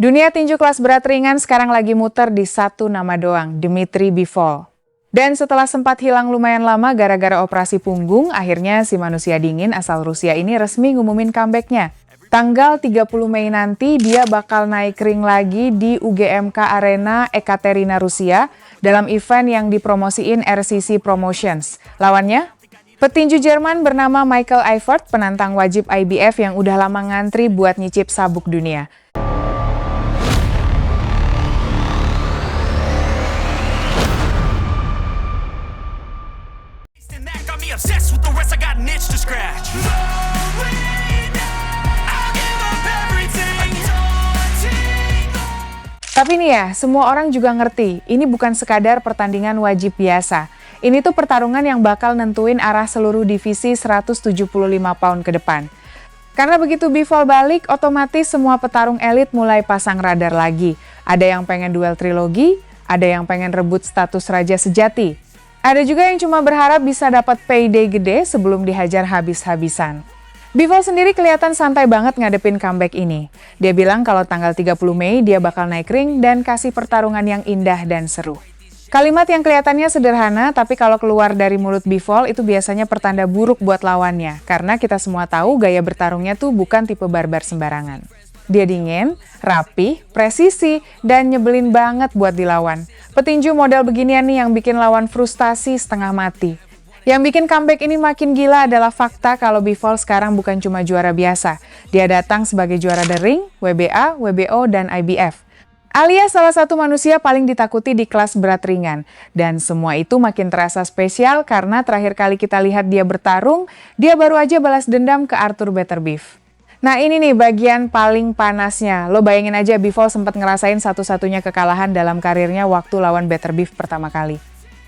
Dunia tinju kelas berat ringan sekarang lagi muter di satu nama doang, Dmitry Bivol. Dan setelah sempat hilang lumayan lama gara-gara operasi punggung, akhirnya si manusia dingin asal Rusia ini resmi ngumumin comeback-nya. Tanggal 30 Mei nanti dia bakal naik ring lagi di UGMK Arena Ekaterina, Rusia dalam event yang dipromosiin RCC Promotions. Lawannya? Petinju Jerman bernama Michael Eifert, penantang wajib IBF yang udah lama ngantri buat nyicip sabuk dunia. Tapi nih ya, semua orang juga ngerti, ini bukan sekadar pertandingan wajib biasa. Ini tuh pertarungan yang bakal nentuin arah seluruh divisi 175 pound ke depan. Karena begitu Bivol balik, otomatis semua petarung elit mulai pasang radar lagi. Ada yang pengen duel trilogi, ada yang pengen rebut status raja sejati. Ada juga yang cuma berharap bisa dapat payday gede sebelum dihajar habis-habisan. Bivol sendiri kelihatan santai banget ngadepin comeback ini. Dia bilang kalau tanggal 30 Mei dia bakal naik ring dan kasih pertarungan yang indah dan seru. Kalimat yang kelihatannya sederhana, tapi kalau keluar dari mulut Bivol itu biasanya pertanda buruk buat lawannya. Karena kita semua tahu gaya bertarungnya tuh bukan tipe barbar sembarangan. Dia dingin, rapi, presisi, dan nyebelin banget buat dilawan. Petinju model beginian nih yang bikin lawan frustasi setengah mati. Yang bikin comeback ini makin gila adalah fakta kalau Bivol sekarang bukan cuma juara biasa. Dia datang sebagai juara The Ring, WBA, WBO, dan IBF. Alias salah satu manusia paling ditakuti di kelas berat ringan. Dan semua itu makin terasa spesial karena terakhir kali kita lihat dia bertarung, dia baru aja balas dendam ke Arthur Beterbiev. Nah ini nih bagian paling panasnya. Lo bayangin aja Bivol sempat ngerasain satu-satunya kekalahan dalam karirnya waktu lawan Beterbiev pertama kali.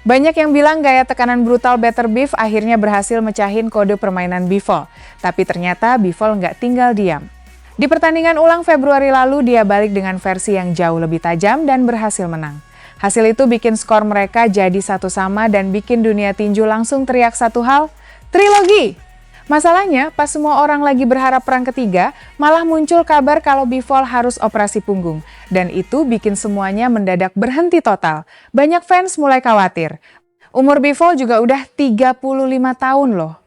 Banyak yang bilang gaya tekanan brutal Beterbiev akhirnya berhasil mecahin kode permainan Bivol. Tapi ternyata Bivol nggak tinggal diam. Di pertandingan ulang Februari lalu, dia balik dengan versi yang jauh lebih tajam dan berhasil menang. Hasil itu bikin skor mereka jadi 1-1 dan bikin dunia tinju langsung teriak satu hal, trilogi! Masalahnya, pas semua orang lagi berharap perang ketiga, malah muncul kabar kalau Bivol harus operasi punggung. Dan itu bikin semuanya mendadak berhenti total. Banyak fans mulai khawatir. Umur Bivol juga udah 35 tahun loh.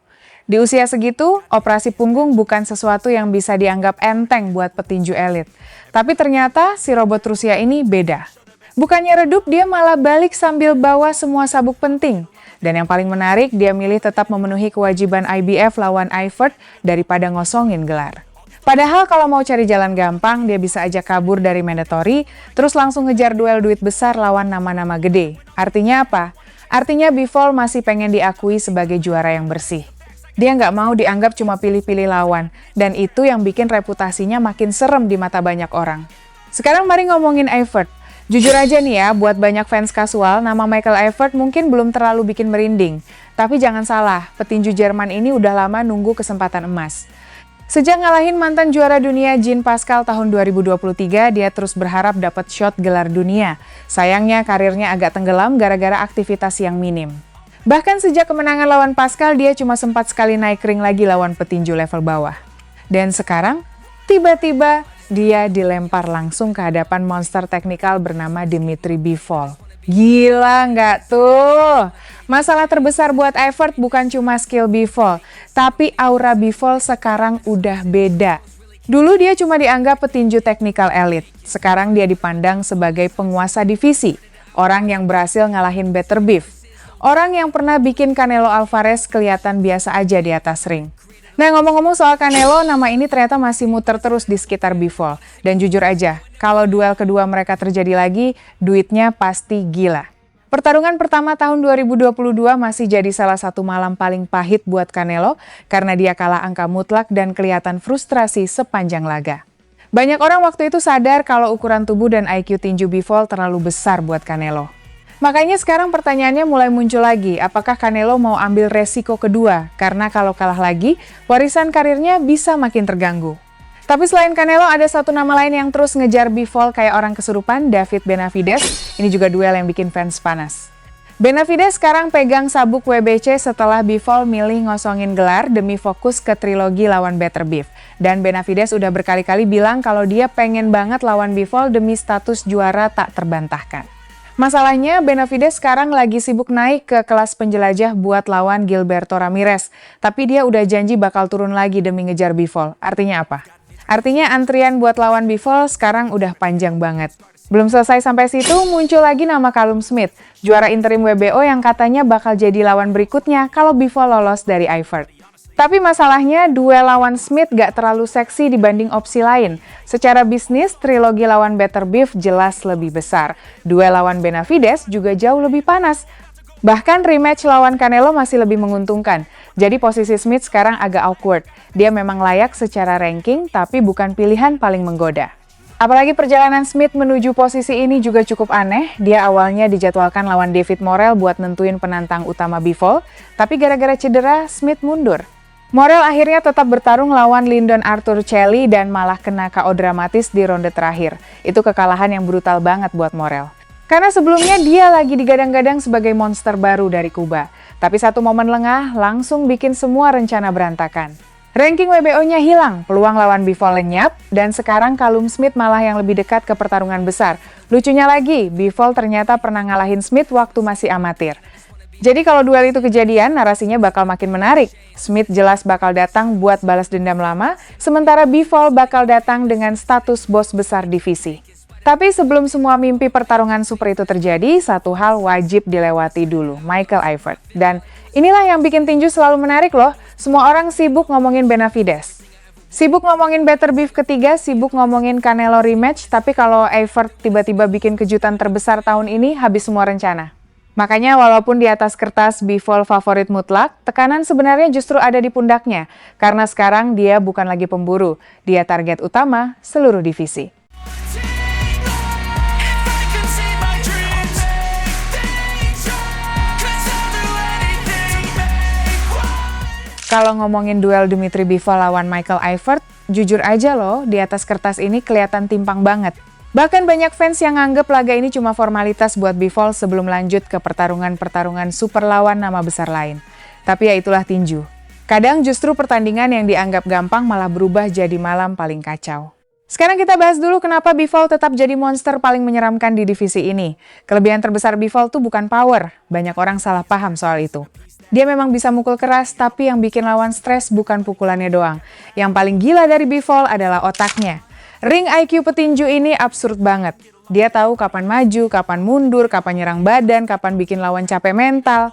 Di usia segitu, operasi punggung bukan sesuatu yang bisa dianggap enteng buat petinju elit. Tapi ternyata si robot Rusia ini beda. Bukannya redup, dia malah balik sambil bawa semua sabuk penting. Dan yang paling menarik, dia milih tetap memenuhi kewajiban IBF lawan Eifert daripada ngosongin gelar. Padahal kalau mau cari jalan gampang, dia bisa aja kabur dari mandatory, terus langsung ngejar duel duit besar lawan nama-nama gede. Artinya apa? Artinya Bivol masih pengen diakui sebagai juara yang bersih. Dia nggak mau dianggap cuma pilih-pilih lawan, dan itu yang bikin reputasinya makin serem di mata banyak orang. Sekarang mari ngomongin Eifert. Jujur aja nih ya, buat banyak fans kasual, nama Michael Eifert mungkin belum terlalu bikin merinding. Tapi jangan salah, petinju Jerman ini udah lama nunggu kesempatan emas. Sejak ngalahin mantan juara dunia Jean Pascal tahun 2023, dia terus berharap dapat shot gelar dunia. Sayangnya karirnya agak tenggelam gara-gara aktivitas yang minim. Bahkan sejak kemenangan lawan Pascal, dia cuma sempat sekali naik ring lagi lawan petinju level bawah. Dan sekarang, tiba-tiba dia dilempar langsung ke hadapan monster teknikal bernama Dmitry Bivol. Gila nggak tuh? Masalah terbesar buat Eifert bukan cuma skill Bivol, tapi aura Bivol sekarang udah beda. Dulu dia cuma dianggap petinju teknikal elit, sekarang dia dipandang sebagai penguasa divisi, orang yang berhasil ngalahin Beterbiev, orang yang pernah bikin Canelo Alvarez kelihatan biasa aja di atas ring. Nah ngomong-ngomong soal Canelo, nama ini ternyata masih muter terus di sekitar Bivol. Dan jujur aja, kalau duel kedua mereka terjadi lagi, duitnya pasti gila. Pertarungan pertama tahun 2022 masih jadi salah satu malam paling pahit buat Canelo, karena dia kalah angka mutlak dan kelihatan frustrasi sepanjang laga. Banyak orang waktu itu sadar kalau ukuran tubuh dan IQ tinju Bivol terlalu besar buat Canelo. Makanya sekarang pertanyaannya mulai muncul lagi, apakah Canelo mau ambil resiko kedua? Karena kalau kalah lagi, warisan karirnya bisa makin terganggu. Tapi selain Canelo, ada satu nama lain yang terus ngejar Bivol kayak orang kesurupan, David Benavidez. Ini juga duel yang bikin fans panas. Benavides sekarang pegang sabuk WBC setelah Bivol milih ngosongin gelar demi fokus ke trilogi lawan Better Beef. Dan Benavides udah berkali-kali bilang kalau dia pengen banget lawan Bivol demi status juara tak terbantahkan. Masalahnya, Benavides sekarang lagi sibuk naik ke kelas penjelajah buat lawan Gilberto Ramirez. Tapi dia udah janji bakal turun lagi demi ngejar Bivol. Artinya apa? Artinya antrian buat lawan Bivol sekarang udah panjang banget. Belum selesai sampai situ, muncul lagi nama Callum Smith, juara interim WBO yang katanya bakal jadi lawan berikutnya kalau Bivol lolos dari Eifert. Tapi masalahnya, duel lawan Smith gak terlalu seksi dibanding opsi lain. Secara bisnis, trilogi lawan Better Beef jelas lebih besar. Duel lawan Benavides juga jauh lebih panas. Bahkan rematch lawan Canelo masih lebih menguntungkan. Jadi posisi Smith sekarang agak awkward. Dia memang layak secara ranking, tapi bukan pilihan paling menggoda. Apalagi perjalanan Smith menuju posisi ini juga cukup aneh. Dia awalnya dijadwalkan lawan David Morrell buat nentuin penantang utama Bivol, tapi gara-gara cedera, Smith mundur. Morrell akhirnya tetap bertarung lawan Lyndon Arthur Chelly dan malah kena KO dramatis di ronde terakhir. Itu kekalahan yang brutal banget buat Morrell. Karena sebelumnya dia lagi digadang-gadang sebagai monster baru dari Kuba. Tapi satu momen lengah langsung bikin semua rencana berantakan. Ranking WBO-nya hilang, peluang lawan Bivol lenyap, dan sekarang Callum Smith malah yang lebih dekat ke pertarungan besar. Lucunya lagi, Bivol ternyata pernah ngalahin Smith waktu masih amatir. Jadi kalau duel itu kejadian, narasinya bakal makin menarik. Smith jelas bakal datang buat balas dendam lama, sementara Bivol bakal datang dengan status bos besar divisi. Tapi sebelum semua mimpi pertarungan super itu terjadi, satu hal wajib dilewati dulu, Michael Eifert. Dan inilah yang bikin tinju selalu menarik loh, semua orang sibuk ngomongin Benavides. Sibuk ngomongin Better Beef ketiga, sibuk ngomongin Canelo rematch, tapi kalau Eifert tiba-tiba bikin kejutan terbesar tahun ini, habis semua rencana. Makanya walaupun di atas kertas Bivol favorit mutlak, tekanan sebenarnya justru ada di pundaknya. Karena sekarang dia bukan lagi pemburu, dia target utama seluruh divisi. Kalau ngomongin duel Dimitri Bivol lawan Michael Eifert, jujur aja loh, di atas kertas ini kelihatan timpang banget. Bahkan banyak fans yang nganggep laga ini cuma formalitas buat Bivol sebelum lanjut ke pertarungan-pertarungan super lawan nama besar lain. Tapi ya itulah tinju. Kadang justru pertandingan yang dianggap gampang malah berubah jadi malam paling kacau. Sekarang kita bahas dulu kenapa Bivol tetap jadi monster paling menyeramkan di divisi ini. Kelebihan terbesar Bivol tuh bukan power, banyak orang salah paham soal itu. Dia memang bisa mukul keras, tapi yang bikin lawan stres bukan pukulannya doang. Yang paling gila dari Bivol adalah otaknya. Ring IQ petinju ini absurd banget. Dia tahu kapan maju, kapan mundur, kapan nyerang badan, kapan bikin lawan capek mental.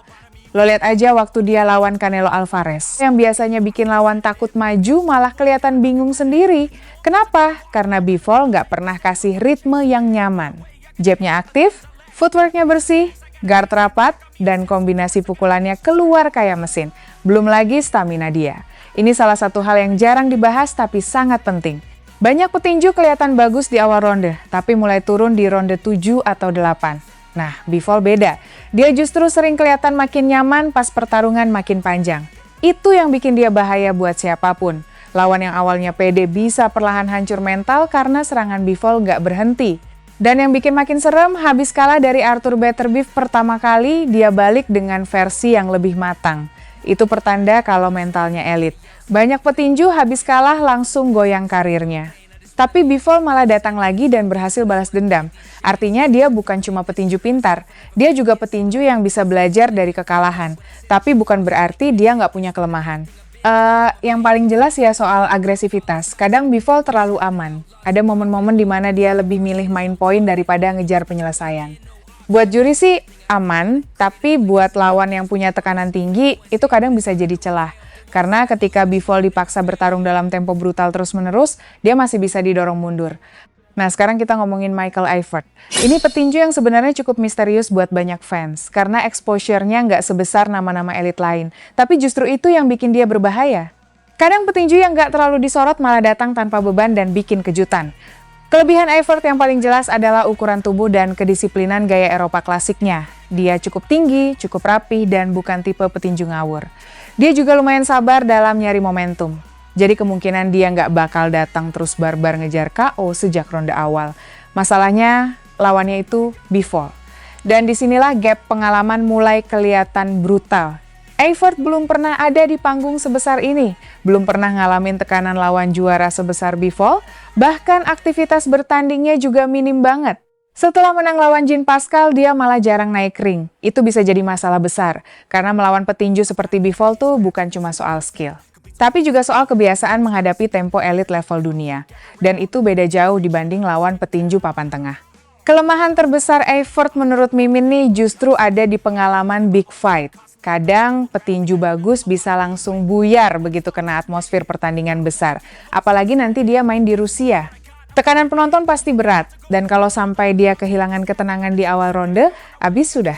Lo lihat aja waktu dia lawan Canelo Alvarez. Yang biasanya bikin lawan takut maju malah kelihatan bingung sendiri. Kenapa? Karena Bivol nggak pernah kasih ritme yang nyaman. Jabnya aktif, footworknya bersih, guard rapat, dan kombinasi pukulannya keluar kayak mesin. Belum lagi stamina dia. Ini salah satu hal yang jarang dibahas tapi sangat penting. Banyak petinju kelihatan bagus di awal ronde, tapi mulai turun di ronde 7 atau 8. Nah, Bivol beda. Dia justru sering kelihatan makin nyaman pas pertarungan makin panjang. Itu yang bikin dia bahaya buat siapapun. Lawan yang awalnya pede bisa perlahan hancur mental karena serangan Bivol nggak berhenti. Dan yang bikin makin serem, habis kalah dari Arthur Better Beef pertama kali, dia balik dengan versi yang lebih matang. Itu pertanda kalau mentalnya elit. Banyak petinju habis kalah langsung goyang karirnya. Tapi Bivol malah datang lagi dan berhasil balas dendam. Artinya dia bukan cuma petinju pintar, dia juga petinju yang bisa belajar dari kekalahan. Tapi bukan berarti dia nggak punya kelemahan. Yang paling jelas ya soal agresivitas. Kadang Bivol terlalu aman. Ada momen-momen di mana dia lebih milih main poin daripada ngejar penyelesaian. Buat juri sih aman, tapi buat lawan yang punya tekanan tinggi, itu kadang bisa jadi celah. Karena ketika Bivol dipaksa bertarung dalam tempo brutal terus-menerus, dia masih bisa didorong mundur. Nah, sekarang kita ngomongin Michael Eifert. Ini petinju yang sebenarnya cukup misterius buat banyak fans, karena exposure-nya nggak sebesar nama-nama elit lain. Tapi justru itu yang bikin dia berbahaya. Kadang petinju yang nggak terlalu disorot malah datang tanpa beban dan bikin kejutan. Kelebihan Eifert yang paling jelas adalah ukuran tubuh dan kedisiplinan gaya Eropa klasiknya. Dia cukup tinggi, cukup rapi, dan bukan tipe petinju ngawur. Dia juga lumayan sabar dalam nyari momentum. Jadi kemungkinan dia nggak bakal datang terus barbar ngejar KO sejak ronde awal. Masalahnya, lawannya itu Bivol. Dan disinilah gap pengalaman mulai kelihatan brutal. Eifert belum pernah ada di panggung sebesar ini, belum pernah ngalamin tekanan lawan juara sebesar Bivol, bahkan aktivitas bertandingnya juga minim banget. Setelah menang lawan Jean Pascal, dia malah jarang naik ring. Itu bisa jadi masalah besar, karena melawan petinju seperti Bivol tuh bukan cuma soal skill, tapi juga soal kebiasaan menghadapi tempo elit level dunia. Dan itu beda jauh dibanding lawan petinju papan tengah. Kelemahan terbesar Eifert menurut Mimin nih justru ada di pengalaman big fight. Kadang petinju bagus bisa langsung buyar begitu kena atmosfer pertandingan besar. Apalagi nanti dia main di Rusia. Tekanan penonton pasti berat, dan kalau sampai dia kehilangan ketenangan di awal ronde, habis sudah.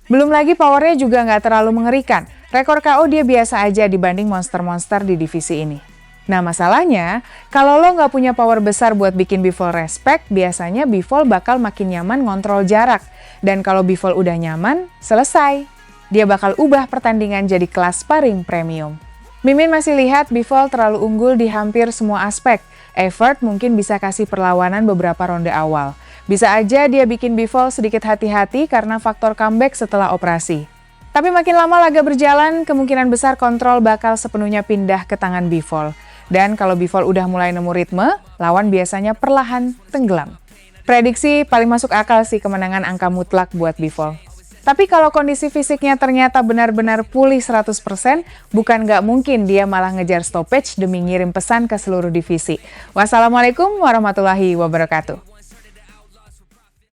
Belum lagi powernya juga nggak terlalu mengerikan. Rekor KO dia biasa aja dibanding monster-monster di divisi ini. Nah masalahnya, kalau lo nggak punya power besar buat bikin Bivol respect, biasanya Bivol bakal makin nyaman ngontrol jarak. Dan kalau Bivol udah nyaman, selesai. Dia bakal ubah pertandingan jadi kelas sparring premium. Mimin masih lihat Bivol terlalu unggul di hampir semua aspek. Eifert mungkin bisa kasih perlawanan beberapa ronde awal. Bisa aja dia bikin Bivol sedikit hati-hati karena faktor comeback setelah operasi. Tapi makin lama laga berjalan, kemungkinan besar kontrol bakal sepenuhnya pindah ke tangan Bivol. Dan kalau Bivol udah mulai nemu ritme, lawan biasanya perlahan tenggelam. Prediksi paling masuk akal sih kemenangan angka mutlak buat Bivol. Tapi kalau kondisi fisiknya ternyata benar-benar pulih 100%, bukan nggak mungkin dia malah ngejar stoppage demi ngirim pesan ke seluruh divisi. Wassalamualaikum warahmatullahi wabarakatuh.